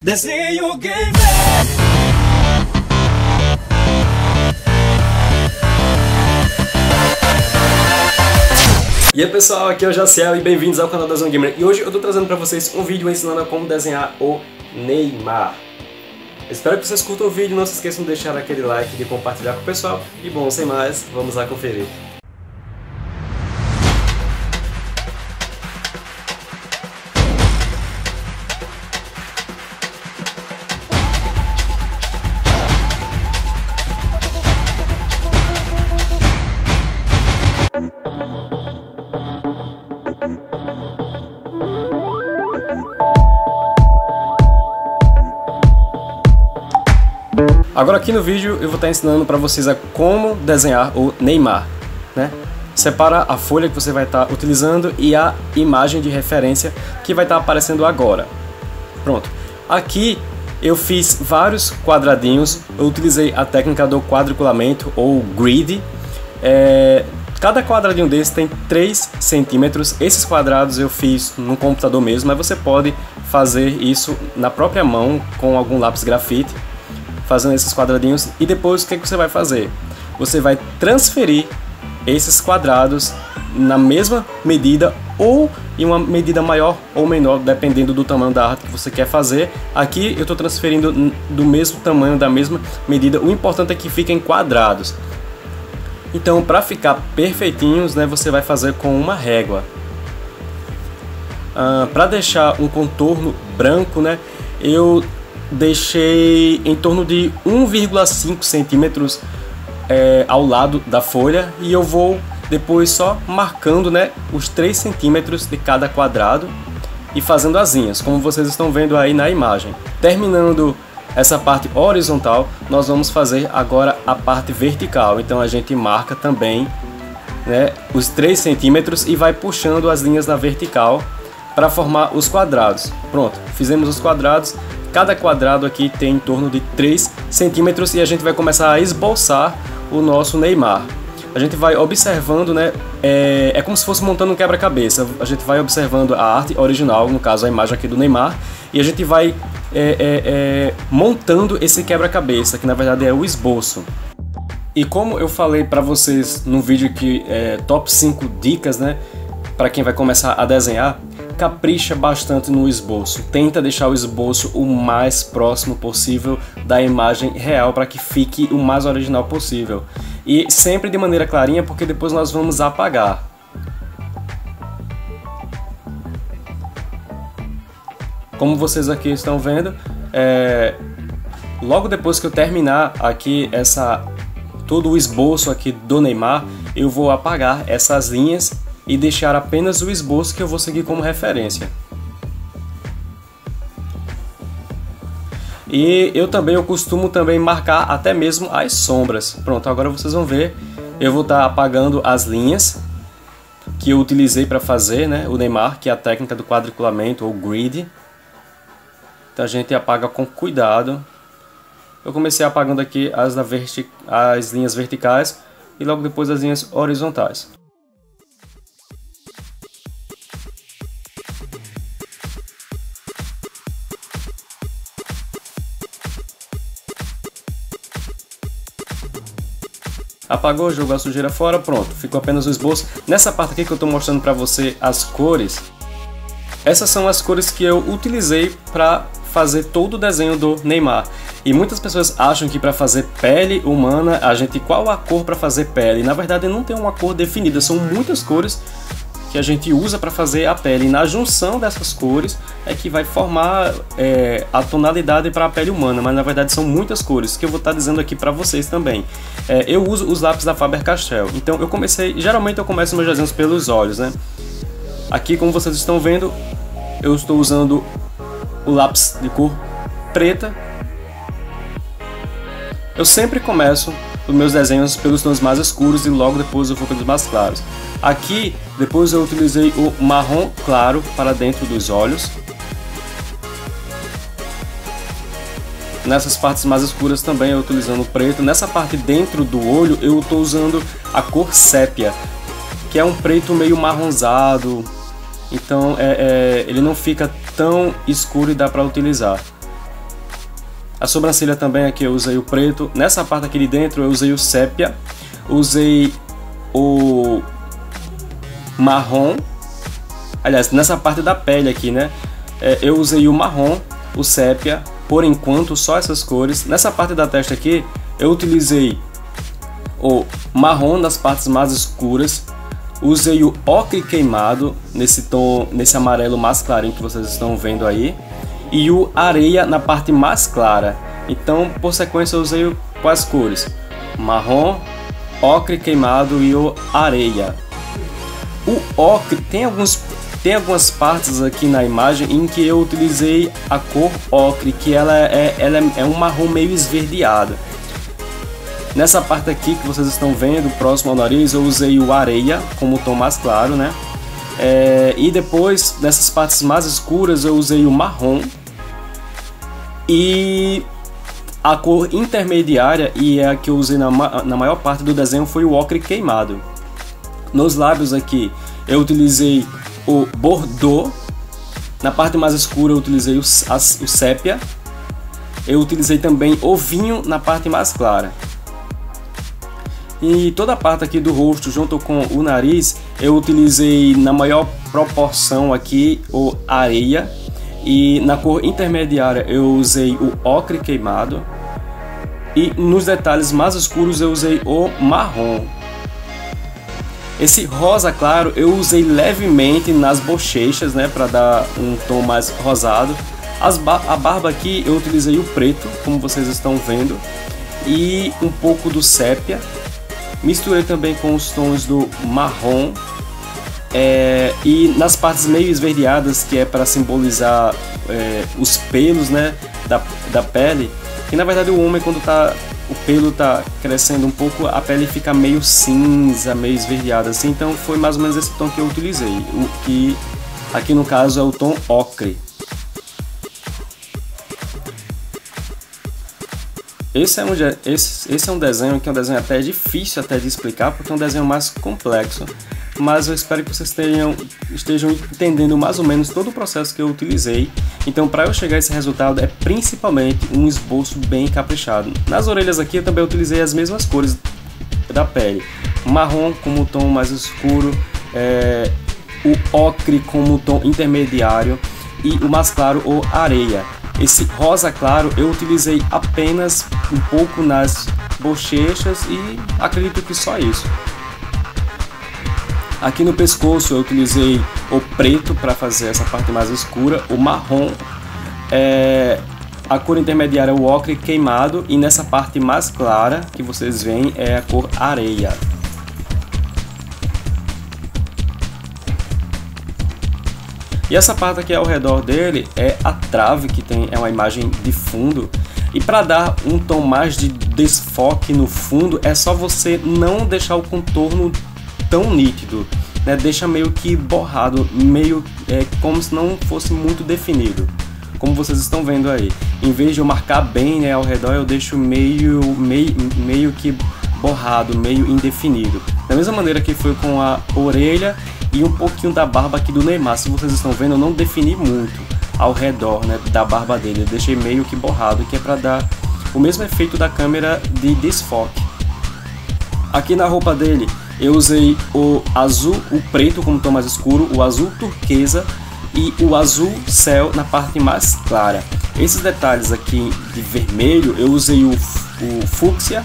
Desenho Gamer. E aí pessoal, aqui é o Jaciel e bem-vindos ao canal da Desenho Gamer. E hoje eu tô trazendo pra vocês um vídeo ensinando a como desenhar o Neymar. Espero que vocês curtam o vídeo, não se esqueçam de deixar aquele like, de compartilhar com o pessoal. E bom, sem mais, vamos lá conferir. Agora aqui no vídeo eu vou estar ensinando para vocês a como desenhar o Neymar, né? Separa a folha que você vai estar utilizando e a imagem de referência que vai estar aparecendo agora. Pronto. Aqui eu fiz vários quadradinhos, eu utilizei a técnica do quadriculamento ou grid. Cada quadradinho desse tem 3 centímetros. Esses quadrados eu fiz no computador mesmo, mas você pode fazer isso na própria mão com algum lápis grafite, fazendo esses quadradinhos. E depois o que você vai fazer? Você vai transferir esses quadrados na mesma medida ou em uma medida maior ou menor, dependendo do tamanho da arte que você quer fazer. Aqui eu estou transferindo do mesmo tamanho, da mesma medida. O importante é que fiquem quadrados. Então, para ficar perfeitinhos, né, você vai fazer com uma régua. Para deixar um contorno branco, né, eu deixei em torno de 1,5 centímetros ao lado da folha, e eu vou depois só marcando, né, os 3 centímetros de cada quadrado e fazendo asinhas, como vocês estão vendo aí na imagem. Terminando essa parte horizontal, nós vamos fazer agora a parte vertical. Então a gente marca também, né, os 3 centímetros e vai puxando as linhas na vertical para formar os quadrados. Pronto, fizemos os quadrados. Cada quadrado aqui tem em torno de 3 centímetros e a gente vai começar a esboçar o nosso Neymar. A gente vai observando, né, é como se fosse montando um quebra-cabeça. A gente vai observando a arte original, no caso a imagem aqui do Neymar, e a gente vai montando esse quebra-cabeça, que na verdade é o esboço. E como eu falei para vocês no vídeo que top 5 dicas, né, para quem vai começar a desenhar, capricha bastante no esboço. Tenta deixar o esboço o mais próximo possível da imagem real para que fique o mais original possível. E sempre de maneira clarinha, porque depois nós vamos apagar. Como vocês aqui estão vendo, logo depois que eu terminar aqui todo o esboço aqui do Neymar, eu vou apagar essas linhas e deixar apenas o esboço que eu vou seguir como referência. E eu costumo também marcar até mesmo as sombras. Pronto, agora vocês vão ver, eu vou estar apagando as linhas que eu utilizei para fazer, né, o Neymar, que é a técnica do quadriculamento ou grid. Então a gente apaga com cuidado. Eu comecei apagando aqui as linhas verticais e logo depois as linhas horizontais. Apagou, jogou a sujeira fora, pronto, ficou apenas o esboço. Nessa parte aqui que eu estou mostrando para você as cores, essas são as cores que eu utilizei para fazer todo o desenho do Neymar. E muitas pessoas acham que para fazer pele humana, qual a cor para fazer pele? Na verdade não tem uma cor definida, são muitas cores que a gente usa para fazer a pele. E na junção dessas cores é que vai formar a tonalidade para a pele humana, mas na verdade são muitas cores, que eu vou estar dizendo aqui para vocês também. Eu uso os lápis da Faber-Castell, então geralmente eu começo meus desenhos pelos olhos, né? Aqui, como vocês estão vendo, eu estou usando o lápis de cor preta. Eu sempre começo os meus desenhos pelos tons mais escuros e logo depois eu vou pelos mais claros. Aqui, depois eu utilizei o marrom claro para dentro dos olhos. Nessas partes mais escuras também eu utilizando o preto. Nessa parte dentro do olho eu estou usando a cor sépia, que é um preto meio marronzado. Então ele não fica tão escuro e dá para utilizar. A sobrancelha também aqui eu usei o preto. Nessa parte aqui de dentro eu usei o sépia, usei o marrom. Aliás, nessa parte da pele aqui, né? Eu usei o marrom, o sépia, por enquanto só essas cores. Nessa parte da testa aqui eu utilizei o marrom nas partes mais escuras. Usei o ocre queimado nesse tom, nesse amarelo mais clarinho que vocês estão vendo aí, e o areia na parte mais clara. Então, por sequência, eu usei quais cores? Marrom, ocre queimado e o areia. O ocre tem algumas partes aqui na imagem em que eu utilizei a cor ocre, que ela é um marrom meio esverdeado. Nessa parte aqui que vocês estão vendo, próximo ao nariz, eu usei o areia como tom mais claro, né? E depois, nessas partes mais escuras, eu usei o marrom. E a cor intermediária, e é a que eu usei na maior parte do desenho, foi o ocre queimado. Nos lábios aqui, eu utilizei o bordeaux. Na parte mais escura, eu utilizei o sépia. Eu utilizei também o vinho na parte mais clara. E toda a parte aqui do rosto, junto com o nariz, eu utilizei na maior proporção aqui o areia. E na cor intermediária eu usei o ocre queimado. E nos detalhes mais escuros eu usei o marrom. Esse rosa claro eu usei levemente nas bochechas, né, para dar um tom mais rosado. A barba aqui eu utilizei o preto, como vocês estão vendo, e um pouco do sépia. Misturei também com os tons do marrom, e nas partes meio esverdeadas, que é para simbolizar os pelos, né, da pele. E na verdade o homem, quando o pelo tá crescendo um pouco, a pele fica meio cinza, meio esverdeada assim. Então foi mais ou menos esse tom que eu utilizei, o que aqui no caso é o tom ocre. Esse é um desenho que é um desenho até difícil até de explicar, porque é um desenho mais complexo, mas eu espero que vocês estejam entendendo mais ou menos todo o processo que eu utilizei. Então, para eu chegar a esse resultado, é principalmente um esboço bem caprichado. Nas orelhas aqui eu também utilizei as mesmas cores da pele, marrom como tom mais escuro, o ocre como tom intermediário e o mais claro, o areia. Esse rosa claro eu utilizei apenas um pouco nas bochechas e acredito que só isso. Aqui no pescoço eu utilizei o preto para fazer essa parte mais escura, o marrom, a cor intermediária é o ocre queimado, e nessa parte mais clara que vocês veem é a cor areia. E essa parte aqui ao redor dele é a trave, que é uma imagem de fundo. E para dar um tom mais de desfoque no fundo, é só você não deixar o contorno tão nítido, né? Deixa meio que borrado, meio como se não fosse muito definido, como vocês estão vendo aí. Em vez de eu marcar bem, né, ao redor, eu deixo meio que borrado, meio indefinido. Da mesma maneira que foi com a orelha e um pouquinho da barba aqui do Neymar. Se vocês estão vendo, eu não defini muito ao redor, né, da barba dele. Eu deixei meio que borrado, que é para dar o mesmo efeito da câmera de desfoque. Aqui na roupa dele eu usei o azul, o preto como tom mais escuro, o azul turquesa e o azul céu na parte mais clara. Esses detalhes aqui de vermelho eu usei o fúcsia,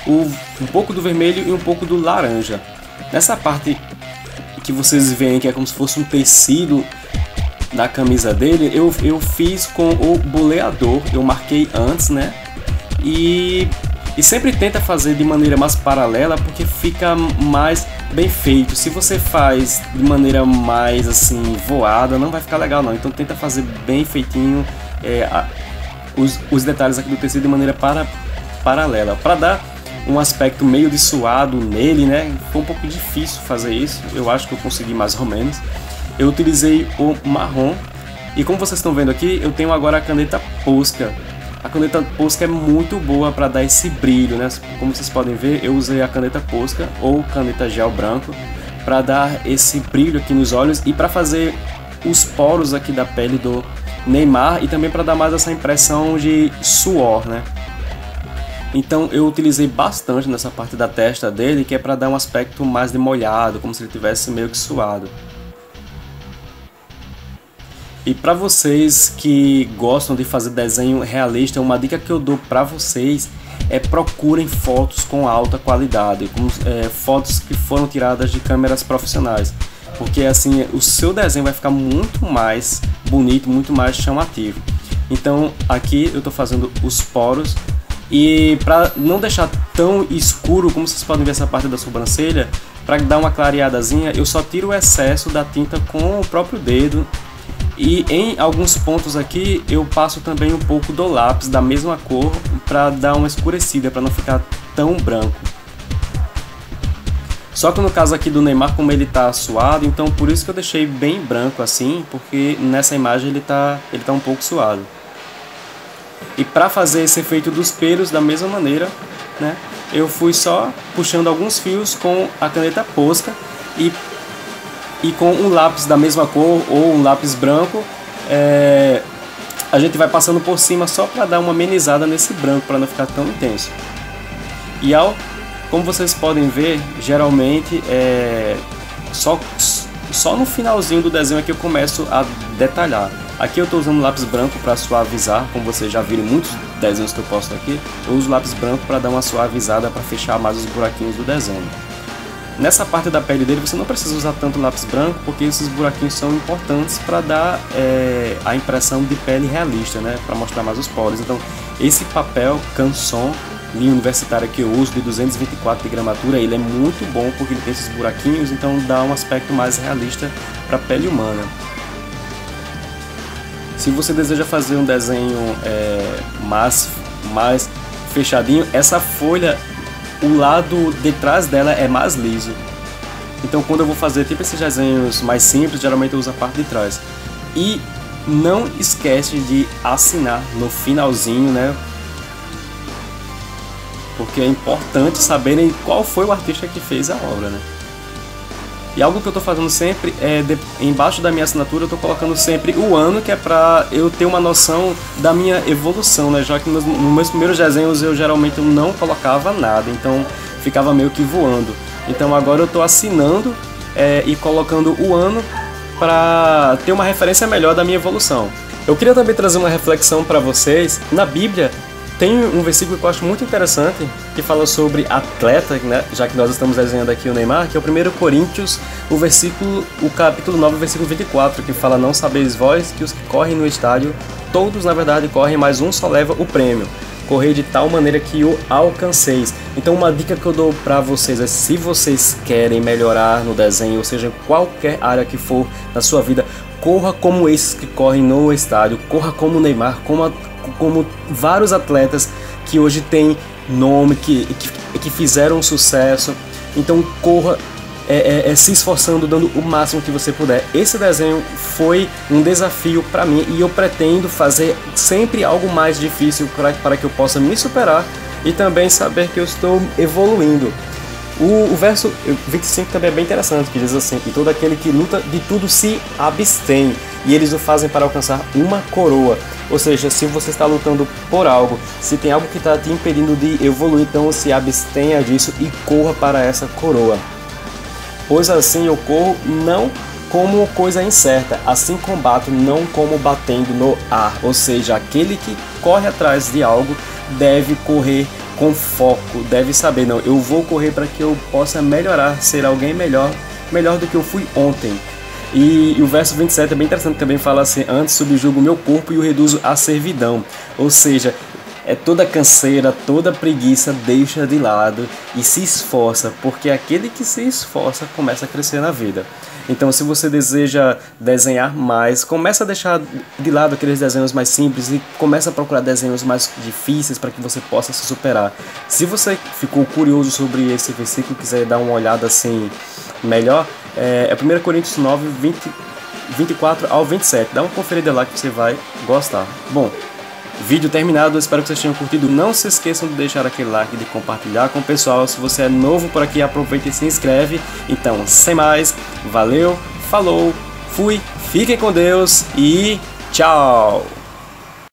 um pouco do vermelho e um pouco do laranja. Nessa parte que vocês veem que é como se fosse um tecido da camisa dele, eu fiz com o boleador, eu marquei antes, né? E sempre tenta fazer de maneira mais paralela, porque fica mais bem feito. Se você faz de maneira mais assim voada, não vai ficar legal não. Então tenta fazer bem feitinho os detalhes aqui do tecido de maneira paralela, para dar um aspecto meio de suado nele, né? Foi um pouco difícil fazer isso, eu acho que eu consegui mais ou menos. Eu utilizei o marrom, e como vocês estão vendo aqui, eu tenho agora a caneta Posca. A caneta Posca é muito boa para dar esse brilho, né? Como vocês podem ver, eu usei a caneta Posca ou caneta gel branco para dar esse brilho aqui nos olhos e para fazer os poros aqui da pele Neymar e também para dar mais essa impressão de suor, né? Então eu utilizei bastante nessa parte da testa dele, que é para dar um aspecto mais de molhado, como se ele tivesse meio que suado. E para vocês que gostam de fazer desenho realista, uma dica que eu dou para vocês é procurem fotos com alta qualidade, fotos que foram tiradas de câmeras profissionais, porque assim o seu desenho vai ficar muito mais bonito, muito mais chamativo. Então aqui eu estou fazendo os poros. E para não deixar tão escuro, como vocês podem ver essa parte da sobrancelha, para dar uma clareadazinha, eu só tiro o excesso da tinta com o próprio dedo. E em alguns pontos aqui eu passo também um pouco do lápis da mesma cor para dar uma escurecida, para não ficar tão branco. Só que no caso aqui do Neymar, como ele tá suado, então por isso que eu deixei bem branco assim, porque nessa imagem ele tá um pouco suado. E para fazer esse efeito dos pelos da mesma maneira, né, eu fui só puxando alguns fios com a caneta Posca e com um lápis da mesma cor ou um lápis branco, a gente vai passando por cima só para dar uma amenizada nesse branco, para não ficar tão intenso. E como vocês podem ver, geralmente só no finalzinho do desenho é que eu começo a detalhar. Aqui eu estou usando lápis branco para suavizar, como vocês já viram em muitos desenhos que eu posto aqui. Eu uso lápis branco para dar uma suavizada, para fechar mais os buraquinhos do desenho. Nessa parte da pele dele você não precisa usar tanto lápis branco, porque esses buraquinhos são importantes para dar a impressão de pele realista, né? Para mostrar mais os poros. Então esse papel Canson linha universitária que eu uso de 224 de gramatura, ele é muito bom porque ele tem esses buraquinhos, então dá um aspecto mais realista para a pele humana. Se você deseja fazer um desenho mais fechadinho, essa folha, o lado de trás dela é mais liso. Então quando eu vou fazer tipo esses desenhos mais simples, geralmente eu uso a parte de trás. E não esquece de assinar no finalzinho, né? Porque é importante saberem qual foi o artista que fez a obra, né? E algo que eu estou fazendo sempre embaixo da minha assinatura eu estou colocando sempre o ano, que é para eu ter uma noção da minha evolução, né? Já que nos meus primeiros desenhos eu geralmente não colocava nada, então ficava meio que voando. Então agora eu estou assinando e colocando o ano para ter uma referência melhor da minha evolução. Eu queria também trazer uma reflexão para vocês. Na Bíblia tem um versículo que eu acho muito interessante, que fala sobre atleta, né? Já que nós estamos desenhando aqui o Neymar, que é o 1 Coríntios, o capítulo 9, versículo 24, que fala: não sabeis vós que os que correm no estádio, todos na verdade correm, mas um só leva o prêmio. Correr de tal maneira que o alcanceis. Então uma dica que eu dou para vocês é: se vocês querem melhorar no desenho, ou seja, em qualquer área que for na sua vida, corra como esses que correm no estádio, corra como o Neymar, como vários atletas que hoje têm nome, que fizeram sucesso. Então corra se esforçando, dando o máximo que você puder. Esse desenho foi um desafio para mim e eu pretendo fazer sempre algo mais difícil para que eu possa me superar e também saber que eu estou evoluindo. O verso 25 também é bem interessante, que diz assim: e todo aquele que luta de tudo se abstém, e eles o fazem para alcançar uma coroa. Ou seja, se você está lutando por algo, se tem algo que está te impedindo de evoluir, então se abstenha disso e corra para essa coroa. Pois assim eu corro não como coisa incerta, assim combato não como batendo no ar. Ou seja, aquele que corre atrás de algo deve correr com foco, deve saber: não, eu vou correr para que eu possa melhorar, ser alguém melhor do que eu fui ontem. E o verso 27 é bem interessante, também fala assim: antes subjugo o meu corpo e o reduzo à servidão. Ou seja, toda canseira, toda preguiça deixa de lado e se esforça, porque aquele que se esforça começa a crescer na vida. Então se você deseja desenhar mais, começa a deixar de lado aqueles desenhos mais simples e começa a procurar desenhos mais difíceis para que você possa se superar. Se você ficou curioso sobre esse versículo, quiser dar uma olhada assim melhor, é 1 Coríntios 9, 24 ao 27. Dá uma conferida lá que você vai gostar. Bom, vídeo terminado, espero que vocês tenham curtido. Não se esqueçam de deixar aquele like, de compartilhar com o pessoal. Se você é novo por aqui, aproveita e se inscreve. Então, sem mais, valeu, falou, fui, fiquem com Deus e Tchau!